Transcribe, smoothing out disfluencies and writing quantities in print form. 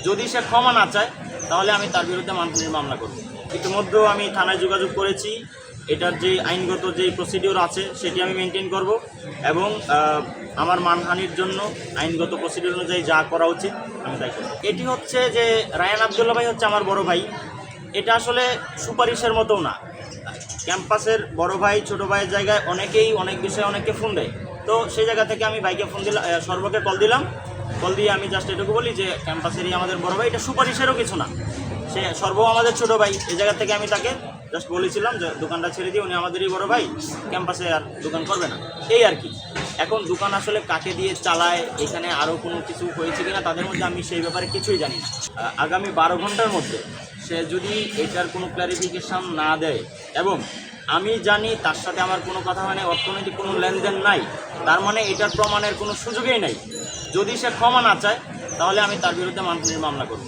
যদি সে ক্ষমা না চায় তাহলে আমি তার বিরুদ্ধে মানহানির মামলা করব। ইতিমধ্যে আমি থানায় যোগাযোগ করেছি, এটার যে আইনগত যে প্রসিডিওর আছে সেটি আমি মেনটেন করব এবং আমার মানহানির জন্য আইনগত প্রসিডিওর অনুযায়ী যা করা উচিত আমি তাই করব। এটি হচ্ছে যে রায়ান আবদুল্লাহ ভাই হচ্ছে আমার বড় ভাই, এটা আসলে সুপারিশের মতোও না। ক্যাম্পাসের বড় ভাই ছোট ভাইয়ের জায়গায় অনেকেই অনেক বিষয়ে অনেককে ফোন দেয়, তো সেই জায়গা থেকে আমি ভাইকে ফোন দিলাম, সর্বকে কল দিলাম। কল দিয়ে আমি জাস্ট এটুকু বলি যে ক্যাম্পাসেরই আমাদের বড় ভাই, এটা সুপারিশেরও কিছু না, সে সর্ব আমাদের ছোট ভাই। এই জায়গা থেকে আমি তাকে জাস্ট বলেছিলাম যে দোকানটা ছেড়ে দিয়ে, উনি আমাদেরই বড় ভাই, ক্যাম্পাসে আর দোকান করবে না, এই আর কি। এখন দোকান আসলে কাকে দিয়ে চালায়, এখানে আরও কোনো কিছু হয়েছে কিনা তাদের মধ্যে আমি সেই ব্যাপারে কিছুই জানি না। আগামী 12 ঘন্টার মধ্যে সে যদি এটার কোনো ক্ল্যারিফিকেশান না দেয় এবং আমি জানি তার সাথে আমার কোনো কথা মানে অর্থনৈতিক কোনো লেনদেন নাই, তার মানে এটার প্রমাণের কোনো সুযোগই নাই, যদি সে ক্ষমা না চায় তাহলে আমি তার বিরুদ্ধে মানহানির মামলা করব।